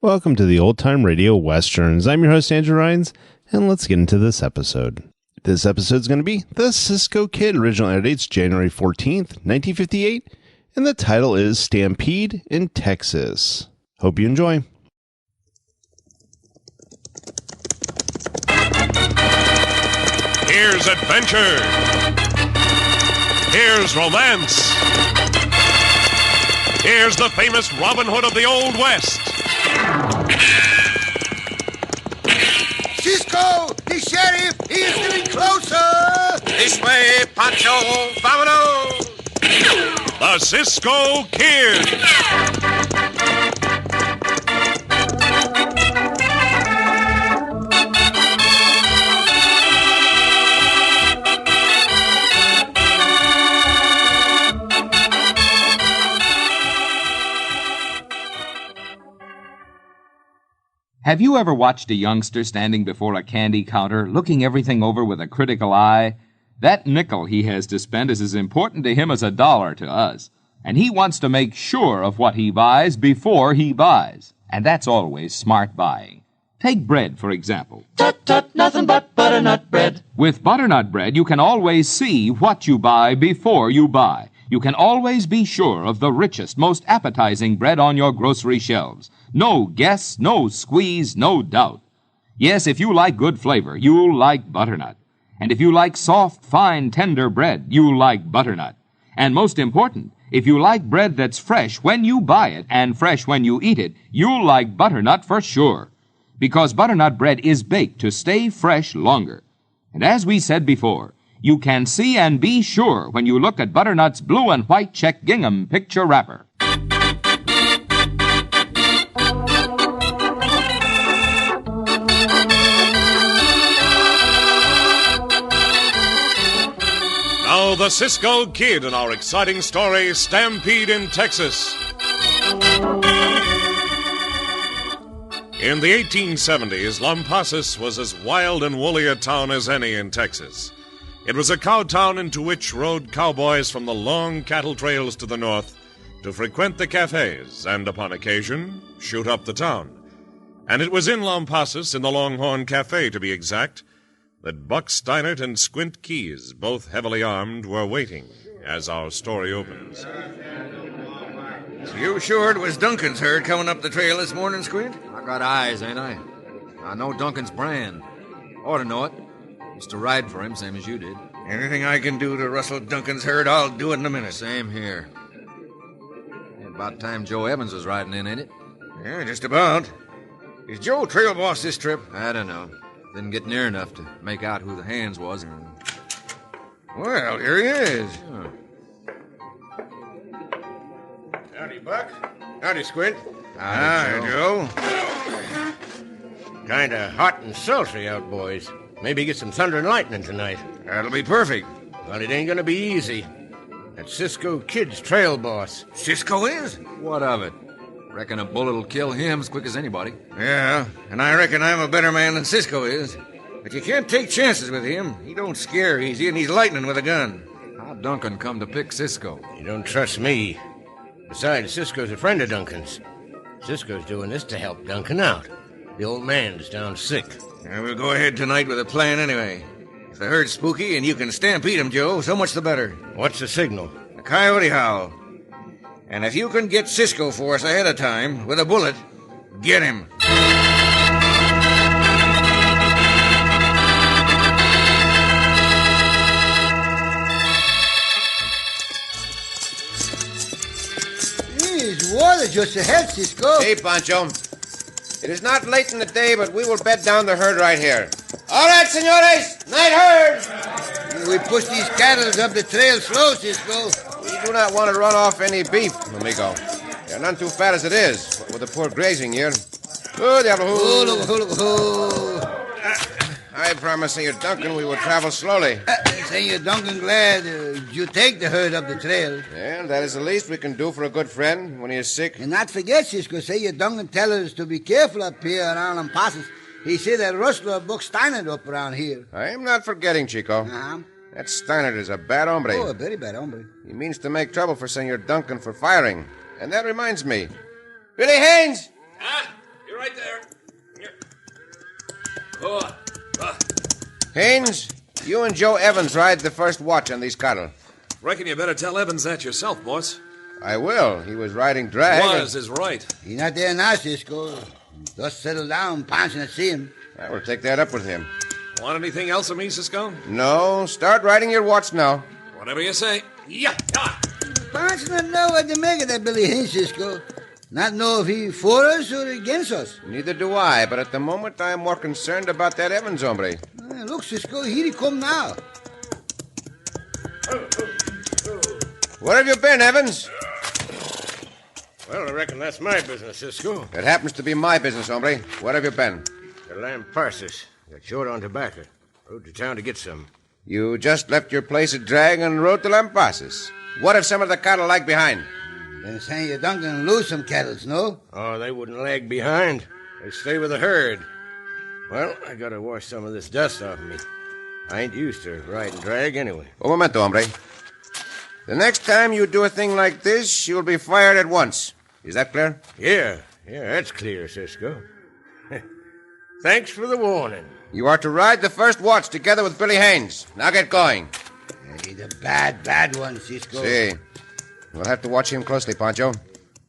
Welcome to the Old Time Radio Westerns. I'm your host, Andrew Rhynes, and let's get into this episode. This episode is going to be The Cisco Kid. Original air date's January 14th, 1958, and the title is Stampede in Texas. Hope you enjoy. Here's adventure. Here's romance. Here's the famous Robin Hood of the Old West. Cisco, the sheriff, he is getting closer. This way, Poncho, vámonos. The Cisco Kid. Have you ever watched a youngster standing before a candy counter, looking everything over with a critical eye? That nickel he has to spend is as important to him as $1 to us. And he wants to make sure of what he buys before he buys. And that's always smart buying. Take bread, for example. Tut, tut, nothing but butternut bread. With butternut bread, you can always see what you buy before you buy. You can always be sure of the richest, most appetizing bread on your grocery shelves. No guess, no squeeze, no doubt. Yes, if you like good flavor, you'll like butternut. And if you like soft, fine, tender bread, you'll like butternut. And most important, if you like bread that's fresh when you buy it and fresh when you eat it, you'll like butternut for sure. Because butternut bread is baked to stay fresh longer. And as we said before, you can see and be sure when you look at butternut's blue and white check gingham picture wrapper. Now the Cisco Kid in our exciting story, Stampede in Texas. In the 1870s, Lampasas was as wild and woolly a town as any in Texas. It was a cow town into which rode cowboys from the long cattle trails to the north to frequent the cafes and, upon occasion, shoot up the town. And it was in Lampasas, in the Longhorn Cafe to be exact, that Buck Steinert and Squint Keys, both heavily armed, were waiting as our story opens. So you sure it was Duncan's herd coming up the trail this morning, Squint? I got eyes, ain't I? I know Duncan's brand. Ought to know it. Used to ride for him, same as you did. Anything I can do to rustle Duncan's herd, I'll do it in a minute. Same here. About time Joe Evans was riding in, ain't it? Yeah, just about. Is Joe trail boss this trip? I don't know. Didn't get near enough to make out who the hands was. Well, here he is. Oh. Howdy, Buck. Howdy, Squint. Howdy, Joe. Kinda hot and sultry out, boys. Maybe get some thunder and lightning tonight. That'll be perfect. But it ain't gonna be easy. That Cisco Kid's trail boss. Cisco is? What of it? Reckon a bullet'll kill him as quick as anybody. Yeah, and I reckon I'm a better man than Cisco is. But you can't take chances with him. He don't scare easy, and he's lightning with a gun. How'd Duncan come to pick Cisco? You don't trust me. Besides, Cisco's a friend of Duncan's. Cisco's doing this to help Duncan out. The old man's down sick. Yeah, we'll go ahead tonight with a plan anyway. If the herd's spooky and you can stampede him, Joe, so much the better. What's the signal? A coyote howl. And if you can get Cisco for us ahead of time with a bullet, get him. There's water just ahead, Cisco. Hey, Poncho. It is not late in the day, but we will bed down the herd right here. All right, senores. Night herd. We push these cattle up the trail slow, Cisco. We do not want to run off any beef, amigo. They're none too fat as it is, what with the poor grazing here. Oh, diablo. I promised Senor Duncan we would travel slowly. Senor Duncan glad you take the herd up the trail. Yeah, that is the least we can do for a good friend when he is sick. And not forget, Cisco, Senor Duncan tell us to be careful up here around Lampasas. He said that rustler Buck Steinert up around here. I am not forgetting, Chico. Uh-huh. That Steinert is a bad hombre. Oh, a very bad hombre. He means to make trouble for Senor Duncan for firing. And that reminds me. Billy Haynes! Huh? You right there. Oh, Haynes, you and Joe Evans ride the first watch on these cattle. reckon you better tell Evans that yourself, boss. I will. He was riding drag. Was is right. He not there now, Cisco. Just settle down, Poncho, and see him. I will take that up with him. Want anything else of me, Cisco? No, start riding your watch now. Whatever you say. Yeah. Poncho not know what to make of that Billy Haynes, Cisco. Not know if he for us or against us. Neither do I, but at the moment I am more concerned about that Evans hombre. Look, Cisco, here he come now. Where have you been, Evans? Well, I reckon that's my business, Cisco. It happens to be my business, hombre. Where have you been? The Lampasas. Got short on tobacco. Rode to town to get some. You just left your place at drag and rode to Lampasas. What if some of the cattle lag behind? Then saying you Duncan lose some cattle, no? Oh, they wouldn't lag behind. They stay with the herd. Well, I gotta wash some of this dust off me. I ain't used to riding drag anyway. Un momento, hombre. The next time you do a thing like this, you'll be fired at once. Is that clear? Yeah, that's clear, Cisco. Thanks for the warning. You are to ride the first watch together with Billy Haynes. Now get going. He's a bad one, Cisco. See. We'll have to watch him closely, Poncho,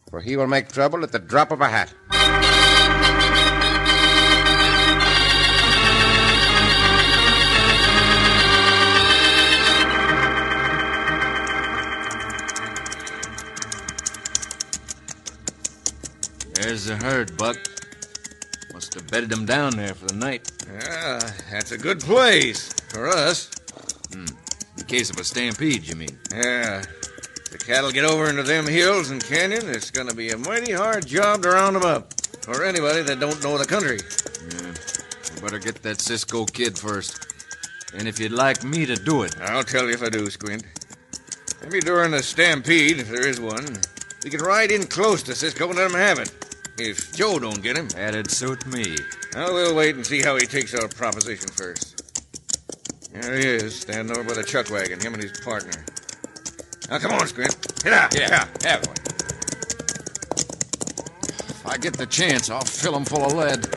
for he will make trouble at the drop of a hat. There's the herd, Buck. Must have bedded them down there for the night. That's a good place for us. In case of a stampede, you mean? Yeah. If the cattle get over into them hills and canyon, it's going to be a mighty hard job to round them up. For anybody that don't know the country. Yeah. We better get that Cisco Kid first. And if you'd like me to do it... I'll tell you if I do, Squint. Maybe during the stampede, if there is one, we could ride in close to Cisco and let him have it. If Joe don't get him. That'd suit me. Well, we'll wait and see how he takes our proposition first. There he is, standing over by the chuck wagon, him and his partner. Now, come on, Squint. Get out. Yeah, boy. If I get the chance, I'll fill 'em full of lead.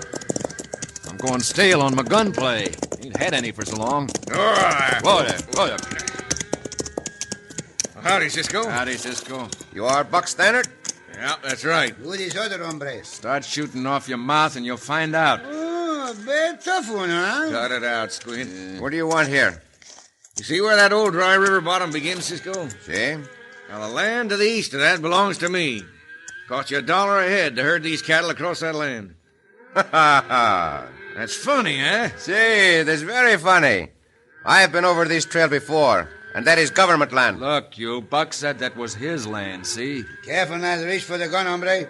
I'm going stale on my gunplay. Ain't had any for so long. All right. Whoa there. Howdy, Cisco. Howdy, Cisco. You are Buck Stannard? Yeah, that's right. Who is other hombres? Start shooting off your mouth and you'll find out. Oh, a bad tough one, huh? Cut it out, Squint. What do you want here? You see where that old dry river bottom begins, Cisco? See? Now, the land to the east of that belongs to me. Cost you $1 a head to herd these cattle across that land. Ha ha ha. That's funny, eh? See, that's very funny. I have been over this trail before, and that is government land. Look, you Buck said that was his land, see? Careful not to reach for the gun, hombre.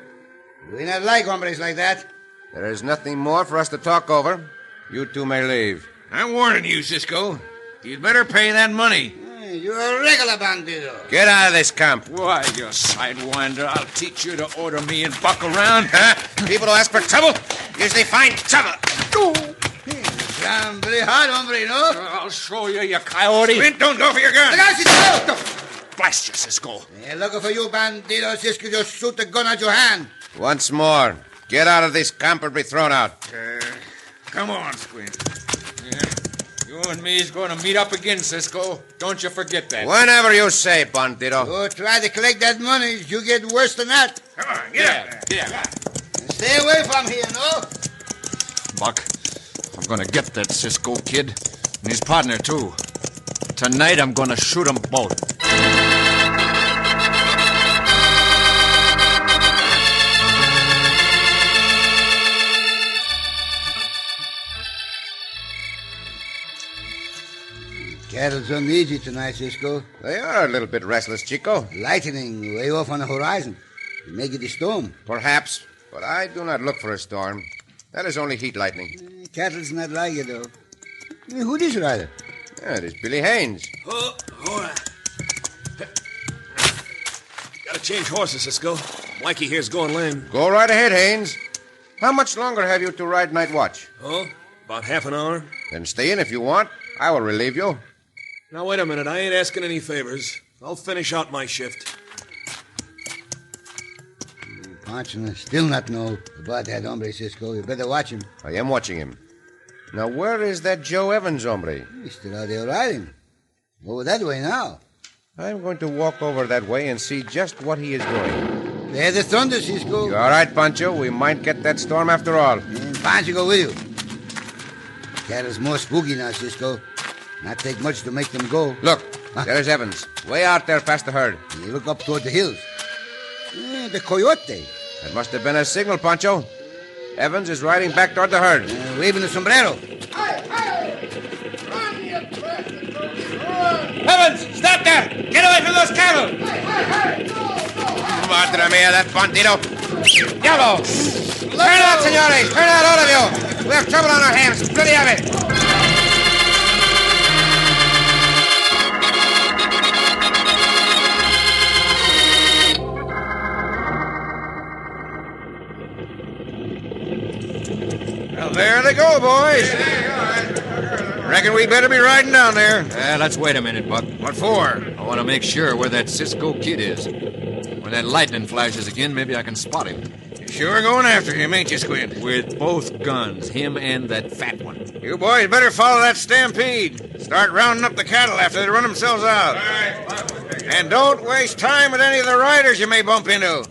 We not like hombres like that. There is nothing more for us to talk over. You two may leave. I'm warning you, Cisco. You'd better pay that money. You're a regular bandido. Get out of this camp. Why, you sidewinder, I'll teach you to order me and Buck around. Huh? People who ask for trouble usually find trouble. Sound very hard, hombre, no? I'll show you, you coyote. Squint, don't go for your gun. Look out, Cisco! Blast you, Cisco. They're looking for you, bandido. Cisco, just shoot the gun out your hand. Once more. Get out of this camp or be thrown out. Come on, Squint. Yeah. You and me's going to meet up again, Cisco. Don't you forget that. Whenever you say, bandido. You try to collect that money, you get worse than that. Come on, get up. Yeah. Stay away from here, no? Buck, I'm going to get that Cisco Kid and his partner, too. Tonight, I'm going to shoot them both. Cattle's uneasy tonight, Cisco. They are a little bit restless, Chico. Lightning way off on the horizon. It may get a storm. Perhaps, but I do not look for a storm. That is only heat lightning. Cattle's not like it, though. Who this rider? Yeah, it is Billy Haynes. Oh, all right. Gotta change horses, Cisco. Mikey here's going lame. Go right ahead, Haynes. How much longer have you to ride night watch? Oh, about half an hour. Then stay in if you want. I will relieve you. Now, wait a minute. I ain't asking any favors. I'll finish out my shift. Poncho still not know about that hombre, Cisco. You better watch him. I am watching him. Now, where is that Joe Evans hombre? He's still out there riding. Over that way now. I'm going to walk over that way and see just what he is doing. There's the thunder, Cisco. You all right, Poncho? We might get that storm after all. And Poncho go with you. Cattle's more spooky now, Cisco. Not take much to make them go. Look, there's Evans. Way out there past the herd. You look up toward the hills. The coyote. That must have been a signal, Poncho. Evans is riding back toward the herd. Waving a sombrero. Evans, stop there! Get away from those cattle! Madre mía, that bandito! Diablo! Turn out, senores! Turn out, all of you! We have trouble on our hands. Plenty of it! Well, there they go, boys. Reckon we better be riding down there. Let's wait a minute, Buck. What for? I want to make sure where that Cisco Kid is. When that lightning flashes again, maybe I can spot him. You sure going after him, ain't you, Squint? With both guns, him and that fat one. You boys better follow that Stampede. Start rounding up the cattle after they run themselves out. And don't waste time with any of the riders you may bump into.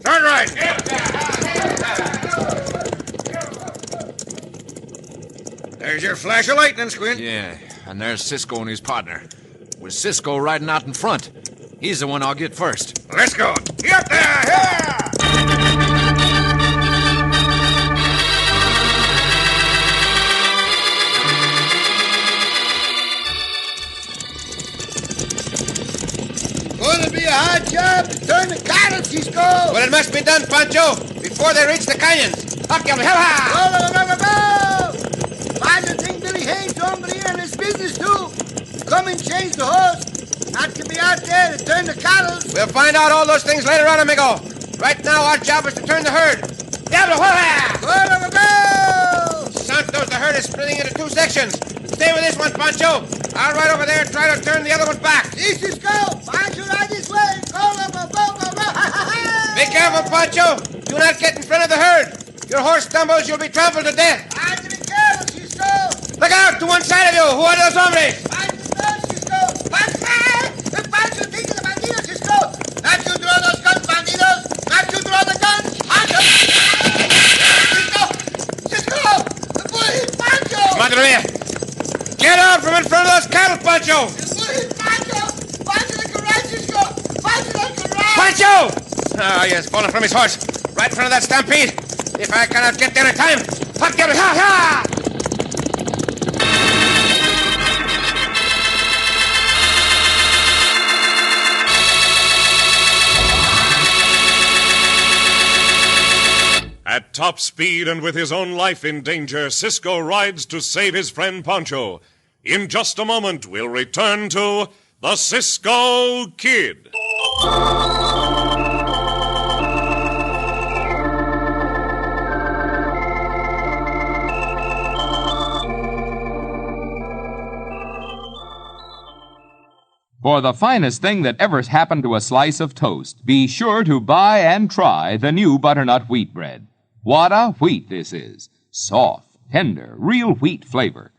Start riding. There's your flash of lightning, Squint. Yeah, and there's Cisco and his partner. With Cisco riding out in front. He's the one I'll get first. Let's go. Get up there! Yeah! Gonna be a hard job to turn the cattle, Cisco. Well, it must be done, Poncho, before they reach the canyons. Up, you Poncho think Billy Haynes hombre here in this business, too. Come and change the horse. Not to be out there to turn the cattle. We'll find out all those things later on, amigo. Right now, our job is to turn the herd. Diablo, Santos, the herd is splitting into two sections. Stay with this one, Poncho. I'll ride over there and try to turn the other one back. This is go. Poncho, ride this way. Go. Be careful, Poncho. Do not get in front of the herd. Your horse stumbles, you'll be trampled to death. I have to be careful, Cisco. Look out to one side of you. Who are those hombres? Poncho, think of the bandidos, Cisco. Not you draw those guns, bandidos. Not you draw the guns. Poncho. Cisco. The bull hit Poncho. Madre mía. Get out from in front of those cattle, Poncho. The bull hit Poncho. Poncho, they can ride, Cisco. Poncho, they can ride. Poncho! Ah, he has fallen from his horse. Right in front of that Stampede. If I cannot get there in time, I'll get it. Ha! At top speed and with his own life in danger, Cisco rides to save his friend Poncho. In just a moment, we'll return to the Cisco Kid. For the finest thing that ever happened to a slice of toast, be sure to buy and try the new butternut wheat bread. What a wheat this is! Soft, tender, real wheat flavor.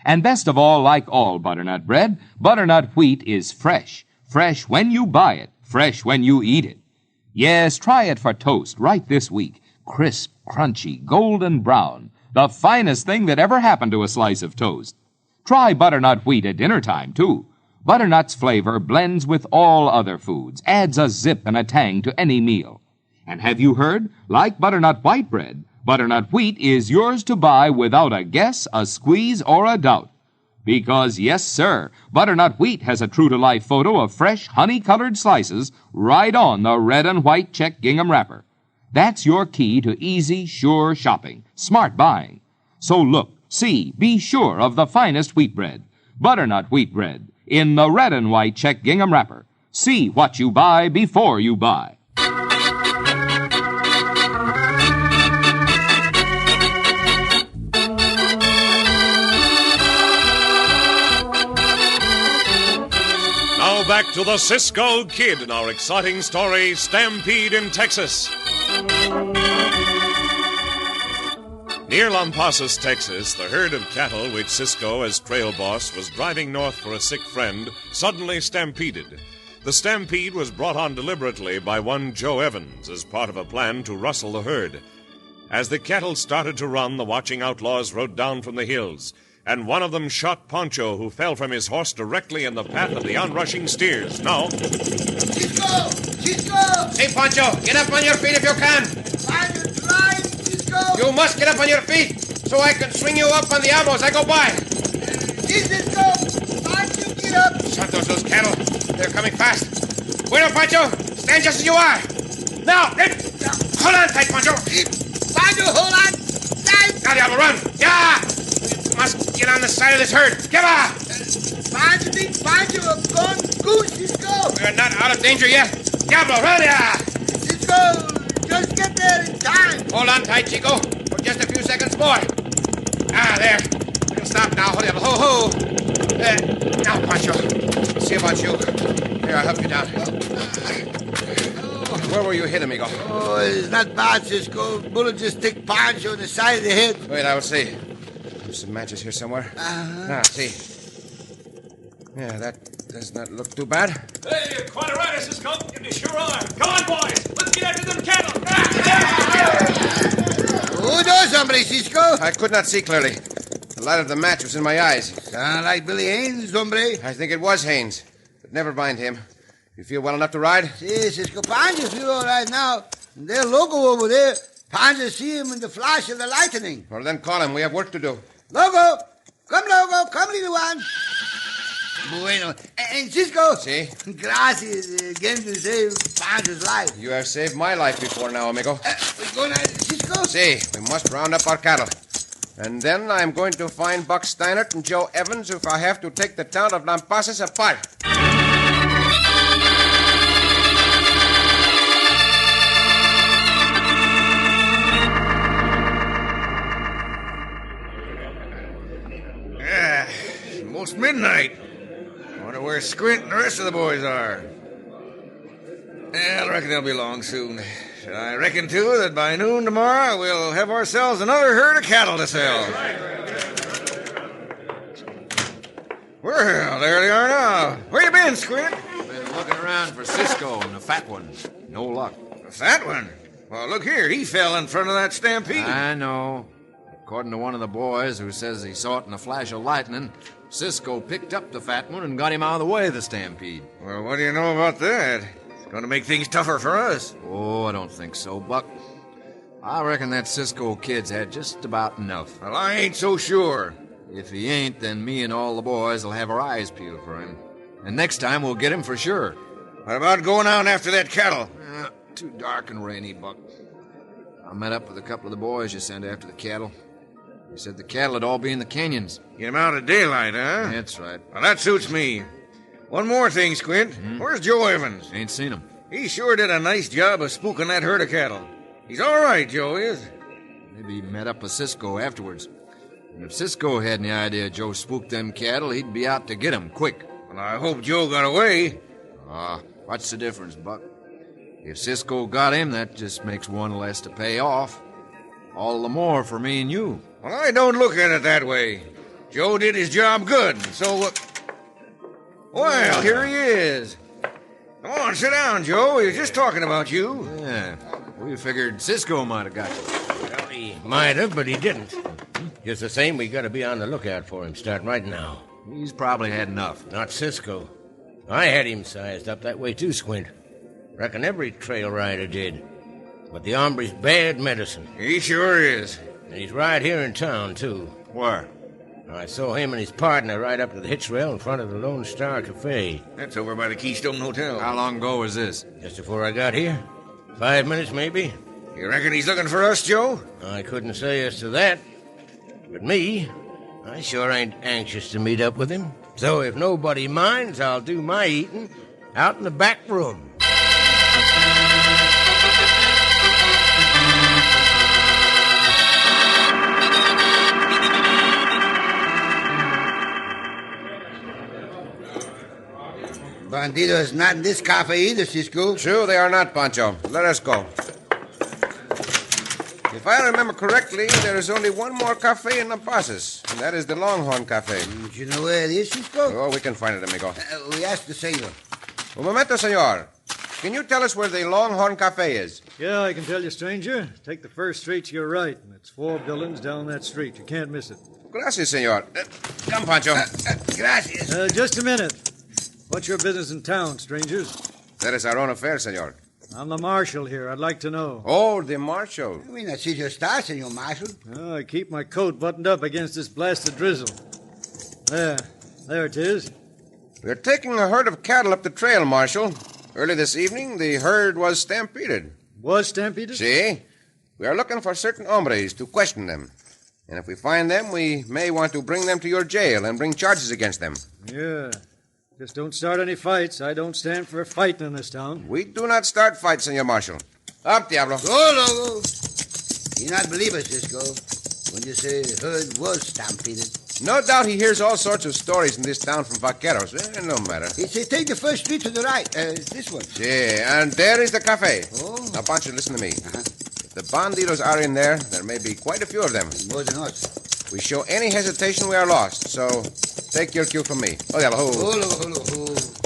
And best of all, like all butternut bread, butternut wheat is fresh. Fresh when you buy it, fresh when you eat it. Yes, try it for toast right this week. Crisp, crunchy, golden brown. The finest thing that ever happened to a slice of toast. Try butternut wheat at dinner time, too. Butternut's flavor blends with all other foods, adds a zip and a tang to any meal. And have you heard? Like butternut white bread, butternut wheat is yours to buy without a guess, a squeeze, or a doubt. Because, yes, sir, butternut wheat has a true-to-life photo of fresh, honey-colored slices right on the red and white check gingham wrapper. That's your key to easy, sure shopping, smart buying. So look, see, be sure of the finest wheat bread, butternut wheat bread, in the red and white check gingham wrapper. See what you buy before you buy. Now back to the Cisco Kid in our exciting story, Stampede in Texas. Near Lampasas, Texas, the herd of cattle which Cisco, as trail boss, was driving north for a sick friend, suddenly stampeded. The stampede was brought on deliberately by one Joe Evans as part of a plan to rustle the herd. As the cattle started to run, the watching outlaws rode down from the hills, and one of them shot Poncho, who fell from his horse directly in the path of the onrushing steers. Now, Cisco! Cisco! Hey, Poncho, get up on your feet if you can. Are you trying, Cisco? You must get up on your feet so I can swing you up on the elbows as I go by. Cisco! Pancho, get up! Santos, those cattle. They're coming fast. Bueno, Poncho, stand just as you are. Now, hold on tight, Poncho. Pancho, hold on! Tight! Now, Diablo, run. Yeah! We must get on the side of this herd. Come on! Pancho, big Pancho, gone goose, Cisco! We're not out of danger yet. Diablo, run, yeah! Cisco, just get there in time! Hold on tight, Chico, for just a few seconds more. Ah, there. We can stop now. Diablo, ho-ho! Now, Pancho, see about you. Here, I'll help you down. Where were you hit, amigo? Oh, it's not bad, Cisco. Bullet just stick Pancho in the side of the head. Wait, I will see. There's some matches here somewhere. Now, see. Yeah, that does not look too bad. Hey, you're quite a rider, Cisco. You sure are. Come on, boys. Let's get after them cattle. Who knows, hombre, Cisco? I could not see clearly. The light of the match was in my eyes. Sound like Billy Haynes, hombre. I think it was Haynes. But never mind him. You feel well enough to ride? See, Cisco, Pancho feel all right now. They're loco over there. Pancho see him in the flash of the lightning. Well, then call him. We have work to do. Loco! Come, little one. Bueno. And Cisco. See? Gracias again to save Pancho's life. You have saved my life before now, amigo. We going at it, Cisco? See, we must round up our cattle. And then I'm going to find Buck Steinert and Joe Evans if I have to take the town of Lampasas apart. Almost midnight. Wonder where Squint and the rest of the boys are. Yeah, I reckon they'll be along soon. I reckon, too, that by noon tomorrow we'll have ourselves another herd of cattle to sell. Well, there they are now. Where you been, Squint? Been looking around for Cisco and the fat one. No luck. The fat one? Well, look here. He fell in front of that stampede. I know. According to one of the boys who says he saw it in a flash of lightning, Cisco picked up the fat one and got him out of the way of the stampede. Well, what do you know about that? It's going to make things tougher for us. Oh, I don't think so, Buck. I reckon that Cisco Kid's had just about enough. Well, I ain't so sure. If he ain't, then me and all the boys will have our eyes peeled for him. And next time we'll get him for sure. What about going out after that cattle? Too dark and rainy, Buck. I met up with a couple of the boys you sent after the cattle. They said the cattle would all be in the canyons. Get 'em out of daylight, huh? That's right. Well, that suits me. One more thing, Squint. Where's Joe Evans? Ain't seen him. He sure did a nice job of spooking that herd of cattle. He's all right, Joe is. Maybe he met up with Cisco afterwards. And if Cisco had any idea Joe spooked them cattle, he'd be out to get 'em quick. Well, I hope Joe got away. What's the difference, Buck? If Cisco got him, that just makes one less to pay off. All the more for me and you. Well, I don't look at it that way. Joe did his job good, so... Well, here he is. Come on, sit down, Joe. He was just talking about you. Yeah, we figured Cisco might have got you. Well, he might have, but he didn't. Just the same, we got to be on the lookout for him starting right now. He's probably had enough. Not Cisco. I had him sized up that way too, Squint. Reckon every trail rider did. But the hombre's bad medicine. He sure is. And he's right here in town, too. Where? I saw him and his partner right up to the hitch rail in front of the Lone Star Cafe. That's over by the Keystone Hotel. How long ago was this? Just before I got here. 5 minutes, maybe. You reckon he's looking for us, Joe? I couldn't say as to that. But me, I sure ain't anxious to meet up with him. So if nobody minds, I'll do my eating out in the back room. Bandidos not in this cafe either, Cisco. True, they are not, Poncho. Let us go. If I remember correctly, there is only one more cafe in Lampasas, and that is the Longhorn Cafe. Do you know where it is, Cisco? Oh, we can find it, amigo. We asked the senor. Un momento, senor. Can you tell us where the Longhorn Cafe is? Yeah, I can tell you, stranger. Take the first street to your right, and it's 4 buildings down that street. You can't miss it. Gracias, senor. Come, Poncho. Gracias. Just a minute. What's your business in town, strangers? That is our own affair, senor. I'm the marshal here. I'd like to know. Oh, the marshal. I mean, I see your star, senor marshal. Oh, I keep my coat buttoned up against this blasted drizzle. There it is. We're taking a herd of cattle up the trail, Marshal. Early this evening, the herd was stampeded. Was stampeded? See? We are looking for certain hombres to question them. And if we find them, we may want to bring them to your jail and bring charges against them. Yeah. Just don't start any fights. I don't stand for fighting in this town. We do not start fights, Senor Marshal. Up, Diablo. Go, Logo. You not believe us, Cisco, when you say herd was stampeded. No doubt he hears all sorts of stories in this town from vaqueros. No matter. He said take the first street to the right. This one. Yeah, and there is the cafe. Oh. Now, Poncho, listen to me. If the bandidos are in there may be quite a few of them. More than us. If we show any hesitation, we are lost. So, take your cue from me. Oh, Diablo.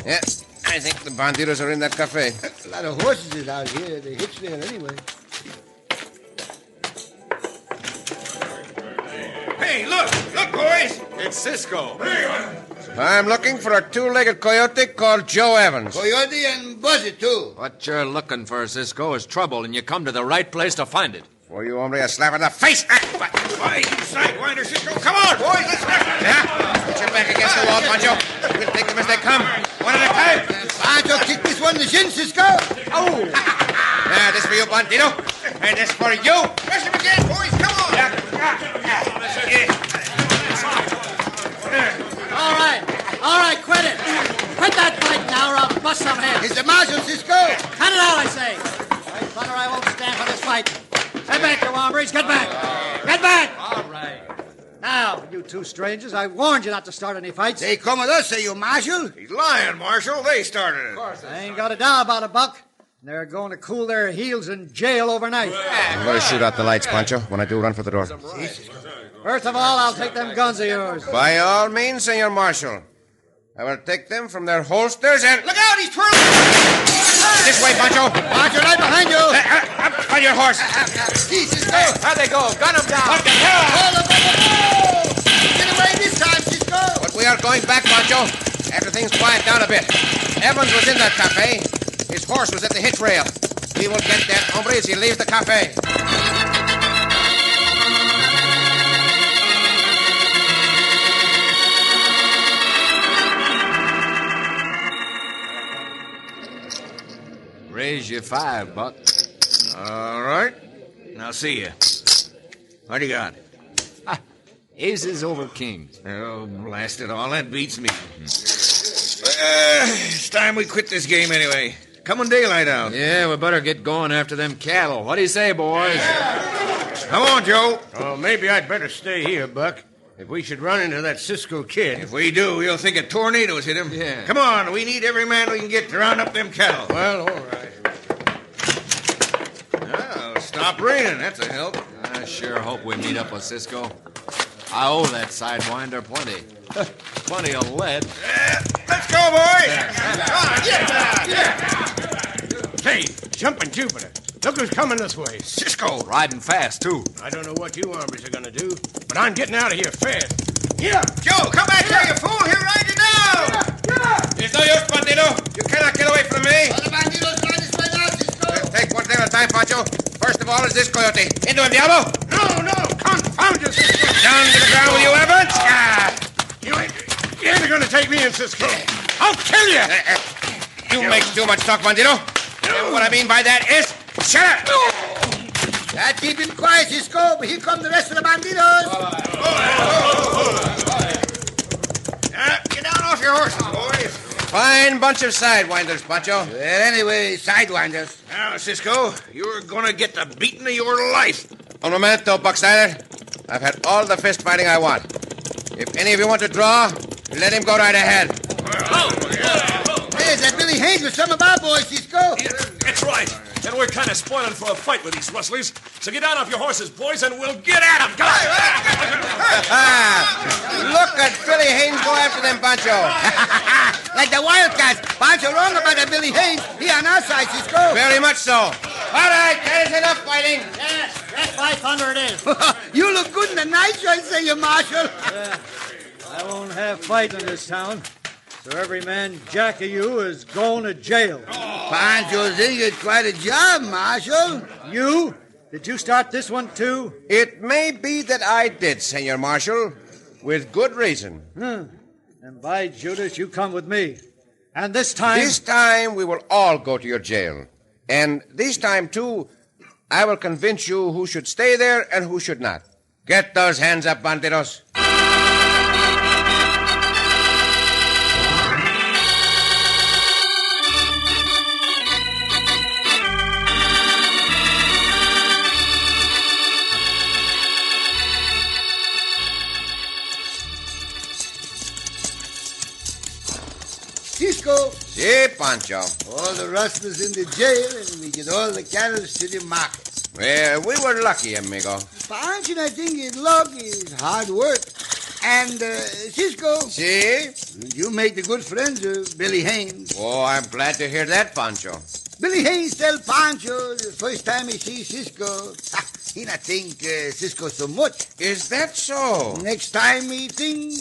Yeah, I think the bandidos are in that cafe. A lot of horses is out here. They hitch there anyway. Hey, look, boys. It's Cisco. I'm looking for a two-legged coyote called Joe Evans. Coyote and Buzzy, too. What you're looking for, Cisco, is trouble, and you come to the right place to find it. For you, hombre, a slap in the face. Why, you sidewinder, Cisco. Come on, boys, let's wreck it. Yeah? Put your back against the wall, Poncho. We'll take them as they come. One at a time. Poncho, kick this one in the shin, Cisco. Oh! Now, this for you, bandito. And this for you. Rush him again, boys. Come on. All right, quit it. Quit that fight now, or I'll bust some heads. It's the marshal, Cisco. Cut it out, I say. I thunder, I won't stand for this fight. Get back, you hombres. Get back. Get back. All right. Now, you two strangers, I warned you not to start any fights. They come with us, say you, marshal. He's lying, Marshal. They started it. I ain't got a doubt about it, Buck. They're going to cool their heels in jail overnight. I'm going to shoot out the lights, Poncho. When I do, run for the door. First of all, I'll take them guns of yours. By all means, Senor Marshal. I will take them from their holsters and... Look out, he's twirling. This way, Poncho. Poncho, right behind you. Up on your horse. Cisco. How'd they go? Gun him down. What the hell? Hold up. Get away this time, Cisco. But we are going back, Poncho. After things quiet down a bit. Evans was in that cafe. His horse was at the hitch rail. We will get that hombre as he leaves the cafe. Raise you 5, Buck. All right. Now see ya. What do you got? Aces over kings. Oh, blast it all. That beats me. It's time we quit this game anyway. Come on daylight out. Yeah, we better get going after them cattle. What do you say, boys? Come on, Joe. Oh, maybe I'd better stay here, Buck. If we should run into that Cisco Kid. If we do, we'll think a tornado's hit him. Yeah. Come on, we need every man we can get to round up them cattle. Well, all right. Oh, stop raining. That's a help. I sure hope we meet up with Cisco. I owe that sidewinder plenty. Plenty of lead. Let's go, boys. Come on, get. Hey, jumping Jupiter. Look who's coming this way. Cisco. Riding fast, too. I don't know what you hombres are going to do, but I'm getting out of here fast. Yeah. Joe, come back here, you fool. He'll ride you down. It's no use, bandito. You cannot get away from me. All the bandidos ride this way now, Cisco. We'll take one thing at a time, Poncho. First of all is this coyote. Into him, Diablo. No, confound you, Cisco. Down to the ground with you, Evans. You ain't going to take me in, Cisco. I'll kill you. You make too much talk, bandito. And what I mean by that is, shut up. Keep him quiet, Cisco, but here come the rest of the bandidos. Get down off your horses, boys. Fine bunch of sidewinders, Poncho. Well, anyway, sidewinders. Now, Cisco, you're going to get the beating of your life. Un momento, Buckslider. I've had all the fist fighting I want. If any of you want to draw, let him go right ahead. Hey, that Billy Haynes with some of our boys, Cisco. That's right. and we're kind of spoiling for a fight with these rustlers. So get down off your horses, boys, and we'll get at them. Come on. Look at Billy Haynes go after them, Poncho. Like the Wildcats. Poncho wrong about the Billy Haynes. He on our side, Cisco. Very much so. All right, that is enough fighting. Yes, that's by thunder it is. You look good in the night shirt, say you, Marshal. I won't have fight in this town. So every man jack of you is going to jail. Poncho's in you quite a job, Marshal. You? Did you start this one, too? It may be that I did, Senor Marshal, with good reason. And by Judas, you come with me. And this time... This time we will all go to your jail. And this time, too, I will convince you who should stay there and who should not. Get those hands up, bandidos. Cisco. Si, Poncho. All the rustlers in the jail, and we get all the cattle to the market. Well, we were lucky, amigo. Poncho, I think his luck is hard work. And, Cisco. Si? You make the good friends of Billy Haynes. Oh, I'm glad to hear that, Poncho. Billy Haynes tell Poncho the first time he sees Cisco, he not think Cisco so much. Is that so? Next time he think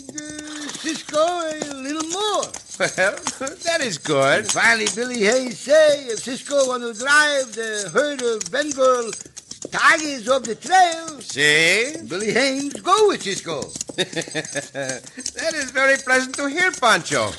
Cisco a little more. Well, that is good. And finally, Billy Haynes say if Cisco want to drive the herd of Bengal tigers up the trail, Si? Billy Haynes go with Cisco. That is very pleasant to hear, Poncho.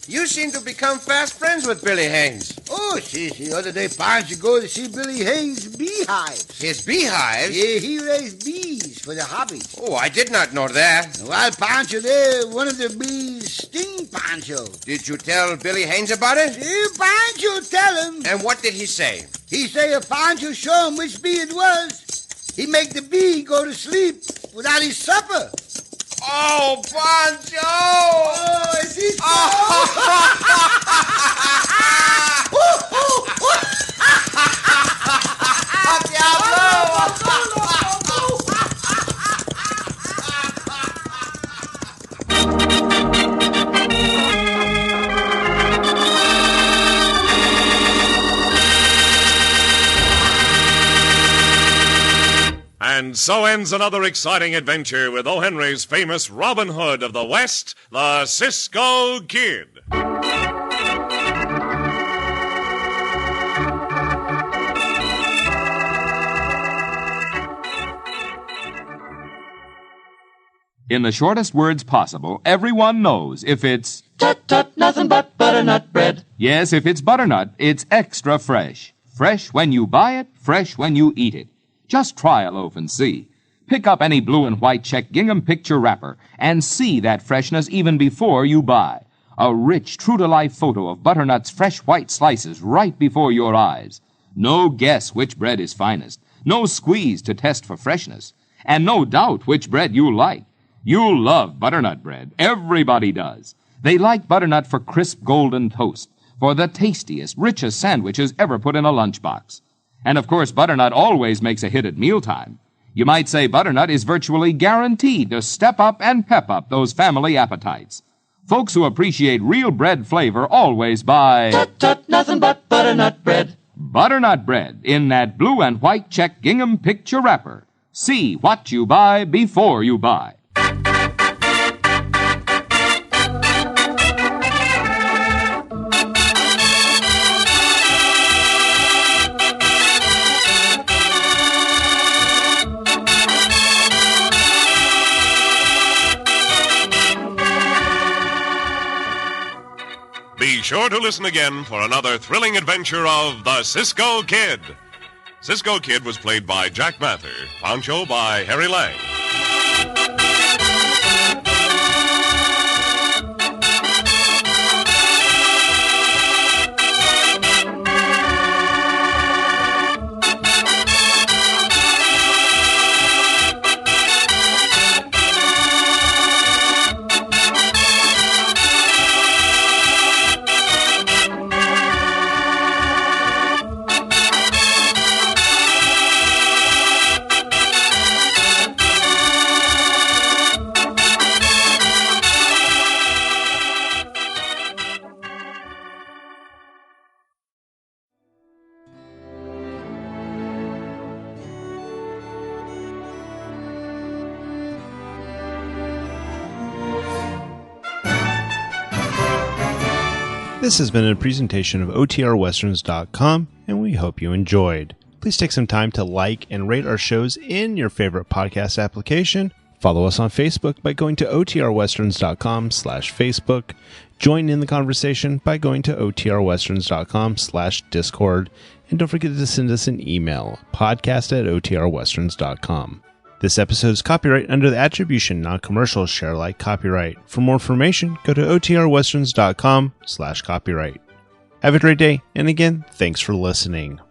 You seem to become fast friends with Billy Haynes. Oh, see, the other day Poncho go to see Billy Haynes' beehives. His beehives? Yeah, he raised bees for the hobby. Oh, I did not know that. While Poncho there, one of the bees sting Poncho. Did you tell Billy Haynes about it? Yeah, Poncho tell him. And what did he say? He say if Poncho show him which bee it was, he make the bee go to sleep without his supper. Oh, Poncho! Oh, is he so? And so ends another exciting adventure with O. Henry's famous Robin Hood of the West, the Cisco Kid. In the shortest words possible, everyone knows if it's... Tut, tut, nothing but butternut bread. Yes, if it's butternut, it's extra fresh. Fresh when you buy it, fresh when you eat it. Just try a loaf and see. Pick up any blue and white check gingham picture wrapper and see that freshness even before you buy. A rich, true-to-life photo of butternut's fresh white slices right before your eyes. No guess which bread is finest. No squeeze to test for freshness. And no doubt which bread you like. You love butternut bread. Everybody does. They like butternut for crisp golden toast, for the tastiest, richest sandwiches ever put in a lunchbox. And of course, butternut always makes a hit at mealtime. You might say butternut is virtually guaranteed to step up and pep up those family appetites. Folks who appreciate real bread flavor always buy... Tut, tut, nothing but butternut bread. Butternut bread in that blue and white check gingham picture wrapper. See what you buy before you buy. Be sure to listen again for another thrilling adventure of the Cisco Kid. Cisco Kid was played by Jack Mather, Poncho by Harry Lang. This has been a presentation of OTRWesterns.com, and we hope you enjoyed. Please take some time to like and rate our shows in your favorite podcast application. Follow us on Facebook by going to OTRWesterns.com/Facebook. Join in the conversation by going to OTRWesterns.com/Discord. And don't forget to send us an email, podcast@OTRWesterns.com. This episode is copyright under the Attribution Non-Commercial Share Alike copyright. For more information, go to OTRWesterns.com/copyright. Have a great day, and again, thanks for listening.